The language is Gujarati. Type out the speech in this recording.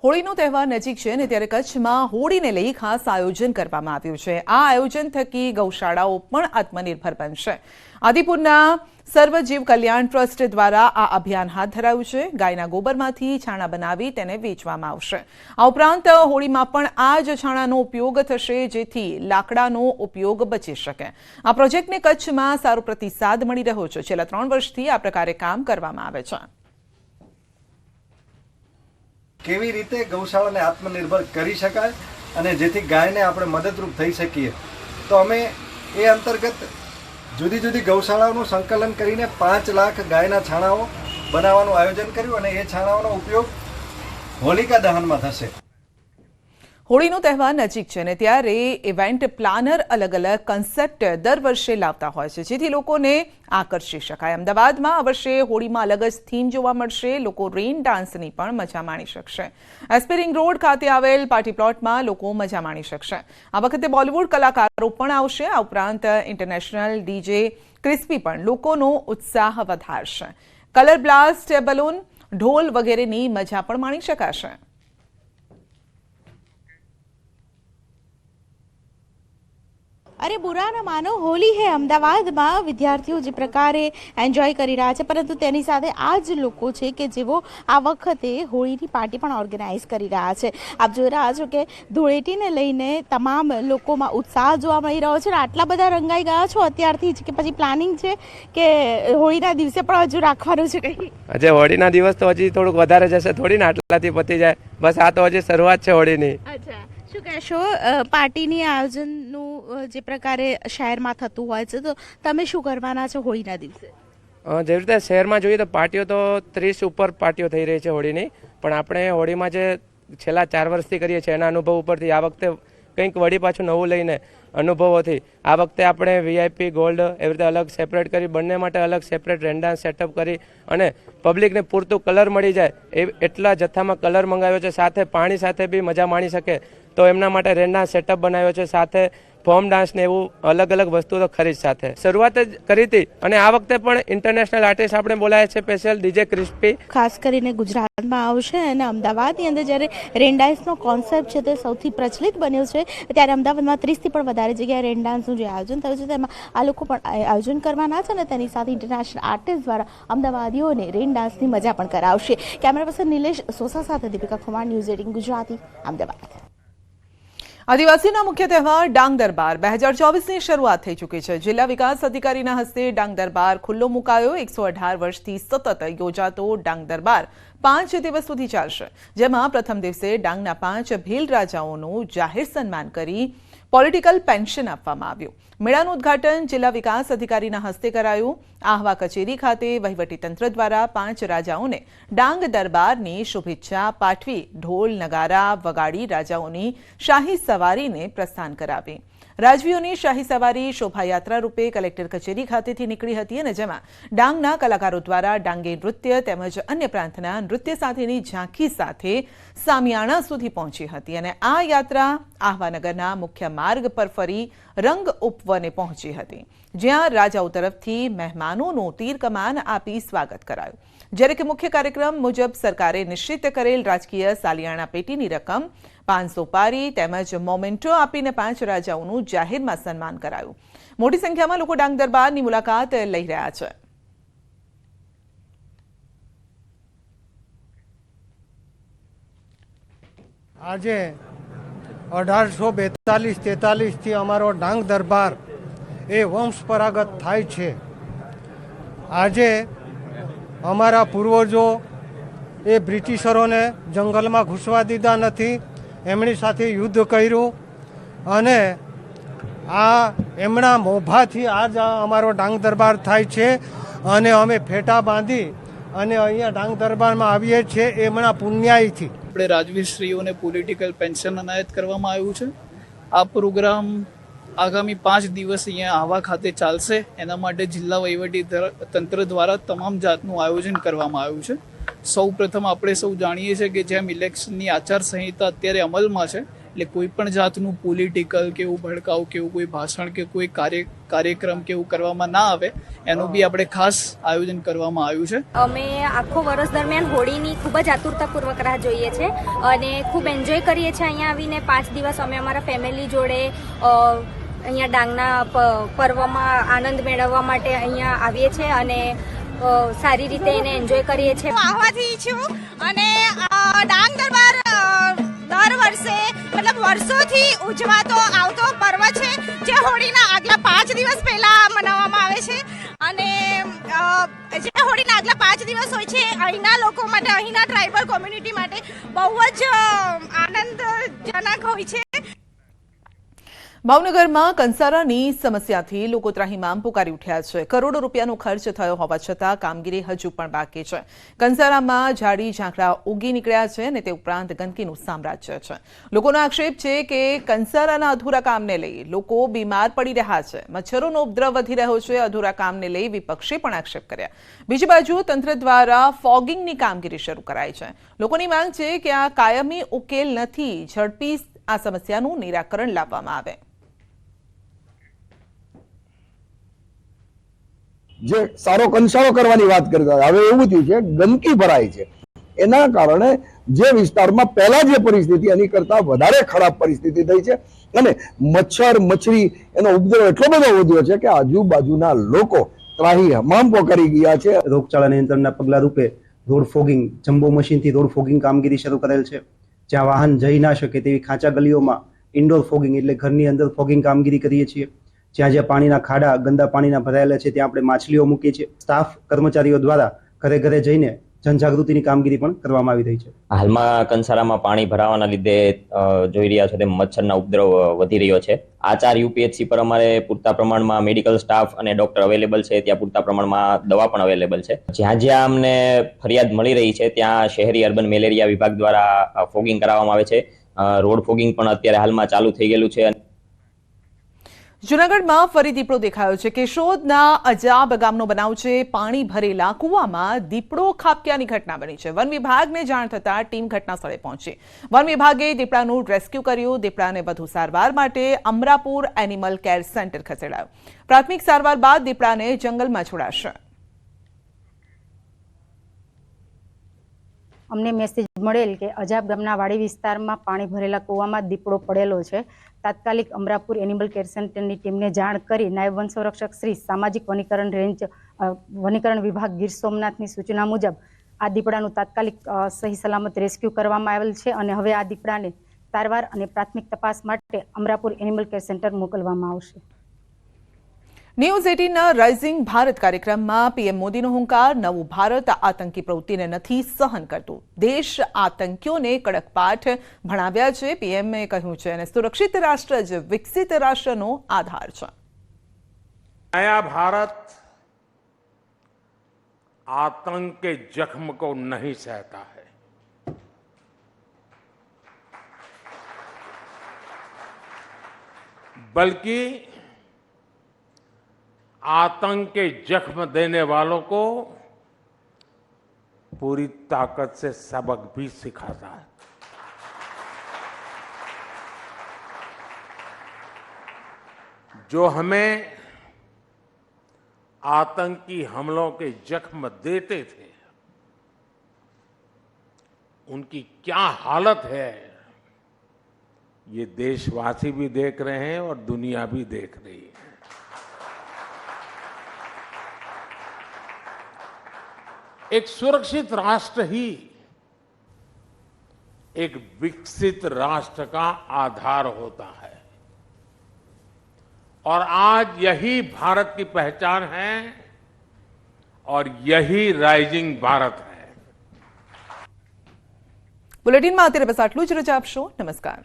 હોળીનો તહેવાર નજીક છે અને ત્યારે કચ્છમાં હોળીને લઈ ખાસ આયોજન કરવામાં આવ્યું છે। આ આયોજન થકી ગૌશાળાઓ પણ આત્મનિર્ભર બનશે। આદિપુરના સર્વજીવ કલ્યાણ ટ્રસ્ટ દ્વારા આ અભિયાન હાથ ધરાયું છે। ગાયના ગોબરમાંથી છાણા બનાવી તેને વેચવામાં આવશે। આ ઉપરાંત હોળીમાં પણ આ જ છાણાનો ઉપયોગ થશે, જેથી લાકડાનો ઉપયોગ બચી શકે। આ પ્રોજેક્ટને કચ્છમાં સારો પ્રતિસાદ મળી રહ્યો છે। છેલ્લા 3 વર્ષથી આ પ્રકારે કામ કરવામાં આવે છે। કેવી રીતે ગૌશાળાને આત્મનિર્ભર કરી શકાય અને જેથી ગાયને આપણે મદદરૂપ થઈ શકીએ, તો અમે એ અંતર્ગત જુદી જુદી ગૌશાળાઓનું સંકલન કરીને 5 લાખ ગાયના છાણાઓ બનાવવાનું આયોજન કર્યું અને એ છાણાઓનો ઉપયોગ હોલિકા દહનમાં થશે। હોળીનો તહેવાર નજીક છે ને ત્યારે ઇવેન્ટ પ્લાનર અલગ અલગ કન્સેપ્ટ દર વર્ષે લાવતા હોય છે, જેથી લોકોને આકર્ષી શકાય। અમદાવાદમાં આ વર્ષે હોળીમાં અલગ જ થીમ જોવા મળશે। લોકો રેઇન ડાન્સની પણ મજા માણી શકશે। એસપી રિંગ રોડ ખાતે આવેલ પાર્ટી પ્લોટમાં લોકો મજા માણી શકશે। આ વખતે બોલિવૂડ કલાકારો પણ આવશે। આ ઉપરાંત ઇન્ટરનેશનલ ડીજે ક્રિસ્પી પણ લોકોનો ઉત્સાહ વધારશે। કલર બ્લાસ્ટ, બલૂન, ઢોલ વગેરેની મજા પણ માણી શકાશે। अरे बुरा न मानो, होली है अमदावादમાં વિદ્યાર્થીઓ જે પ્રકારે એન્જોય કરી રહ્યા છે, પરંતુ તેની સાથે આ જ લોકો છે કે જેઓ આ વખતે હોળીની પાર્ટી પણ ઓર્ગેનાઇઝ કરી રહ્યા છે। આપ જોઈ રહ્યા છો કે ધૂળેટીને લઈને તમામ લોકોમાં ઉત્સાહ જોવા મળી રહ્યો છે। આટલા બધા રંગાઈ ગયા છો અત્યારથી જ કે પછી પ્લાનિંગ છે કે હોળીના દિવસે પણ હજુ રાખવાનું છે કંઈ? હજે હોળીના દિવસ તો હજી થોડુંક વધારે જશે, થોડી ને આટલાથી પતી જાય। બસ આ તો હજી શરૂઆત છે હોળીની। અચ્છા, શું કહેશો પાર્ટીની આયોજનનું જે પ્રકારે શહેરમાં થતું હોય છે, તો તમે શું કરવાના છો હોળીના દિવસે? જેવી રીતે શહેરમાં જોઈએ તો પાર્ટીઓ તો 30 ઉપર પાર્ટીઓ થઈ રહી છે હોળીની, પણ આપણે હોળીમાં જે છેલ્લા 4 વર્ષથી કરીએ છીએ એના અનુભવ ઉપરથી આ વખતે કંઈક વળી પાછું નવું લઈને અનુભવોથી આ વખતે આપણે વીઆઈપી ગોલ્ડ એવી રીતે અલગ સેપરેટ કરી, બંને માટે અલગ સેપરેટ રેન્ડાન્સ સેટઅપ કરી અને પબ્લિકને પૂરતું કલર મળી જાય એ એટલા જથ્થામાં કલર મંગાવ્યો છે। સાથે પાણી સાથે બી મજા માણી શકે તો એમના માટે રેન્ડાન્સ સેટઅપ બનાવ્યો છે। સાથે ફોર્મ ડાન્સ ને એવું અલગ અલગ વસ્તુ તો ખરી જ સાથે શરૂઆત જ કરી હતી અને આ વખતે પણ ઇન્ટરનેશનલ આર્ટિસ્ટ આપણે બોલાયા છે સ્પેશિયલ ડીજે ક્રિસ્પી। ખાસ કરીને ગુજરાતમાં આવશે અને અમદાવાદની અંદર જ્યારે રેન ડાન્સનો કોન્સેપ્ટ છે તે સૌથી પ્રચલિત બન્યો છે, ત્યારે અમદાવાદમાં 30થી પણ વધારે જગ્યાએ રેન ડાન્સનું જે આયોજન થયું છે તેમાં આ લોકો પણ આયોજન કરવાના છે અને તેની સાથે ઇન્ટરનેશનલ આર્ટિસ્ટ દ્વારા અમદાવાદીઓને રેન ડાન્સની મજા પણ કરાવશે। કેમેરા પર્સન નિલેશ સોસા સાથે દીપિકા ખુમાર, ન્યૂઝ 18 ગુજરાતી, અમદાવાદ। આદિવાસીના મુખ્ય તહેવાર ડાંગ દરબાર 2024ની શરૂઆત થઈ ચૂકી છે। જિલ્લા વિકાસ અધિકારીના હસ્તે ડાંગ દરબાર ખુલ્લો મુકાયો। 118 વર્ષથી સતત યોજાતો ડાંગ દરબાર 5 દિવસ સુધી ચાલશે, જેમાં પ્રથમ દિવસે ડાંગના 5 ભીલ રાજાઓનું જાહેર સન્માન કરી પોલિટિકલ પેન્શન આપવામાં આવ્યું। મેળાનું ઉદ્ઘાટન જિલ્લા વિકાસ અધિકારીના હસ્તે કરાયું। આહવા કચેરી ખાતે વહીવટીતંત્ર દ્વારા 5 રાજાઓને ડાંગ દરબારની શુભેચ્છા પાઠવી ઢોલ નગારા વગાડી રાજાઓની શાહી સવારીને પ્રસ્થાન કરાવી। રાજવીઓની શાહી સવારી શોભાયાત્રા રૂપે કલેક્ટર કચેરી ખાતેથી નીકળી હતી અને જેમાં ડાંગના કલાકારો દ્વારા ડાંગી નૃત્ય તેમજ અન્ય પ્રાંતના નૃત્ય સાથેની ઝાંખી સાથે સામિયાણા સુધી પહોંચી હતી અને આ યાત્રા આહવાનગરના મુખ્ય માર્ગ પર ફરી રંગ ઉપવને પહોંચી હતી, જ્યાં રાજાઓ તરફથી મહેમાનોનું તીર કમાન આપી સ્વાગત કરાયું। જ્યારે કે મુખ્ય કાર્યક્રમ મુજબ સરકારે નિશ્ચિત કરેલ રાજકીય સાલિયાણા પેટીની રકમ 500 પારી તેમજ મોમેન્ટો આપીને 5 રાજાઓનું જાહેરમાં સન્માન કરાયું। મોટી સંખ્યામાં લોકો ડાંગ દરબારની મુલાકાત લઈ રહ્યા છે। આજે 1842-43થી અમારો ડાંગ દરબાર એ વંશપરાગત થાય છે। આજે અમારા પૂર્વજો એ બ્રિટિશરોને જંગલમાં ઘૂસવા દીધા નથી, એમની સાથે યુદ્ધ કર્યું અને આ એમના મોભાથી આજ અમારો ડાંગ દરબાર થાય છે અને અમે ફેટા બાંધી અને અહીંયા ડાંગ દરબારમાં આવીએ છીએ એમના પુણ્યાયથી। આપણે રાજવીશ્રીઓને પોલિટિકલ પેન્શન અનાયત કરવામાં આવ્યું છે। આ પ્રોગ્રામ આગામી 5 દિવસ અહીંયા આહવા ખાતે ચાલશે। એના માટે જિલ્લા વહીવટી તંત્ર દ્વારા તમામ જાતનું આયોજન કરવામાં આવ્યું છે। સૌ પ્રથમ આપણે સૌ જાણીએ છીએ કે જેમ ઇલેક્શનની આચારસંહિતા અત્યારે અમલમાં છે એટલે કોઈ પણ જાતનું પોલિટિકલ કે એવું ભડકાવ કે એવું કોઈ ભાષણ કે કોઈ કાર્યક્રમ કે એવું કરવામાં ના આવે એનું બી આપણે ખાસ આયોજન કરવામાં આવ્યું છે. અમે આખો વર્ષ દરમિયાન હોળીની ખૂબ જ આતુરતાપૂર્વક રાહ જોઈએ છે અને ખૂબ એન્જોય કરીએ છીએ. અહીંયા આવીને 5 દિવસ અમે અમારા ફેમિલી જોડે અહીંયા ડાંગના પર્વમાં આનંદ મેળવવા માટે અહીંયા આવીએ છીએ અને સારી રીતે એને એન્જોય કરીએ છીએ. હું આહવાથી છું અને ડાંગ દરબાર દર વર્ષે મતલબ વર્ષોથી ઉજવાતો આવતો પર્વ છે જે હોળીના આગલા 5 દિવસ પહેલા મનાવવામાં આવે છે અને જે હોળીના આગલા 5 દિવસ હોય છે અહીંના લોકો માટે, અહીંના ટ્રાઇબલ કોમ્યુનિટી માટે બહુ જ આનંદજનક હોય છે. ભાવનગરમાં કંસારાની સમસ્યાથી લોકો ત્રાહિમામ પુકારી ઉઠ્યા છે. કરોડો રૂપિયાનો ખર્ચ થયો હોવા છતાં કામગીરી હજુ પણ બાકી છે. કંસારામાં ઝાડી ઝાંખરા ઉગી નીકળ્યા છે અને તે ઉપરાંત ગંદકીનું સામ્રાજ્ય છે. લોકોનો આક્ષેપ છે કે કંસારાના અધૂરા કામને લઈ લોકો બીમાર પડી રહ્યા છે. મચ્છરોનો ઉપદ્રવ વધી રહ્યો છે. અધૂરા કામને લઈ વિપક્ષે પણ આક્ષેપ કર્યા. બીજી બાજુ તંત્ર દ્વારા ફોગિંગની કામગીરી શરૂ કરાઈ છે. લોકોની માંગ છે કે આ કાયમી ઉકેલ નથી, ઝડપી આ સમસ્યાનું નિરાકરણ લાવવામાં આવે. જે સારો કંસારો કરવાની વાત કરતા હવે એવું થયું છે ગંદકી ભરાય છે. એના કારણે જે વિસ્તારમાં પહેલા જે પરિસ્થિતિ એની કરતા વધારે ખરાબ પરિસ્થિતિ થઈ છે અને મચ્છર મચ્છરી એનો ઉપદ્રવ એટલો બધો વધ્યો છે કે આજુબાજુના લોકો ત્રાહિમામ પોકારી ગયા છે. રોગચાળા નિયંત્રણના પગલા રૂપે રોડ ફોગિંગ જમ્બો મશીનથી રોડ ફોગિંગ કામગીરી શરૂ કરેલ છે. જ્યાં વાહન જઈ ના શકે તેવી ખાંચા ગલીઓમાં ઇન્ડોર ફોગિંગ એટલે ઘરની અંદર ફોગિંગ કામગીરી કરીએ છીએ. જ્યાં પાણીના ખાડા ગંદા પાણીના ભરાયેલા છે ત્યાં આપણે માછલીઓ મૂકીએ છીએ. સ્ટાફ કર્મચારીઓ દ્વારા ઘરે ઘરે જઈને જનજાગૃતિની કામગીરી પણ કરવામાં આવી રહી છે. હાલમાં કંસારામાં પાણી ભરાવાના લીધે જોઈ રહ્યા છો તેમ મચ્છરના ઉપદ્રવ વધી રહ્યો છે. આ 4 યુપીએચસી પર અમારે પૂરતા પ્રમાણમાં મેડિકલ સ્ટાફ અને ડોક્ટર અવેલેબલ છે. ત્યાં પૂરતા પ્રમાણમાં દવા પણ અવેલેબલ છે. જ્યાં જ્યાં અમને ફરિયાદ મળી રહી છે ત્યાં શહેરી અર્બન મેલેરિયા વિભાગ દ્વારા ફોગિંગ કરાવવામાં આવે છે. રોડ ફોગિંગ પણ અત્યારે હાલમાં ચાલુ થઈ ગયેલું છે. જૂનાગઢમાં ફરી દીપડો દેખાયો છે. કેશોદના અજાબ ગામનો બનાવ છે. પાણી ભરેલા કૂવામાં દીપડો ખાબક્યાની ઘટના બની છે. વન વિભાગને જાણ થતાં ટીમ ઘટના સ્થળે પહોંચી. વન વિભાગે દીપડાનું રેસ્ક્યુ કર્યું. દીપડાને વધુ સારવાર માટે અમરાપુર એનિમલ કેર સેન્ટર ખસેડાયો. પ્રાથમિક સારવાર બાદ દીપડાને જંગલમાં છોડાશે. અમને મેસેજ મળેલ કે અજાબ ગામના વાડી વિસ્તારમાં પાણી ભરેલા કૂવામાં દીપડો પડેલો છે. તાત્કાલિક અમરાપુર એનિમલ કેર સેન્ટરની ટીમને જાણ કરી નાયબ વન સંરક્ષક શ્રી સામાજિક વનીકરણ રેન્જ વનીકરણ વિભાગ ગીર સોમનાથની સૂચના મુજબ આ દીપડાનું તાત્કાલિક સહી સલામત રેસ્ક્યુ કરવામાં આવેલ છે અને હવે આ દીપડાને સારવાર અને પ્રાથમિક તપાસ માટે અમરાપુર એનિમલ કેર સેન્ટર મોકલવામાં આવશે. ન્યૂઝ 18ના રાઇઝિંગ ભારત કાર્યક્રમમાં પીએમ મોદીનો હુંકાર. નવું ભારત આતંકી પ્રવૃત્તિને નથી સહન કરતું. દેશ આતંકીઓને કડક પાઠ ભણાવ્યા છે, પીએમએ કહ્યું છે. અને સુરક્ષિત રાષ્ટ્ર જ વિકસિત રાષ્ટ્રનો આધાર છે. नया भारत आतंक के जख्म को नहीं सहता है. बल्कि आतंक के जख्म देने वालों को पूरी ताकत से सबक भी सिखाता है. जो हमें आतंकी हमलों के जख्म देते थे उनकी क्या हालत है ये देशवासी भी देख रहे हैं और दुनिया भी देख रही है. एक सुरक्षित राष्ट्र ही एक विकसित राष्ट्र का आधार होता है और आज यही भारत की पहचान है और यही राइजिंग भारत है. બુલેટિનમાં અત્યારે બસ આટલું જ. રજા આપશો. નમસ્કાર.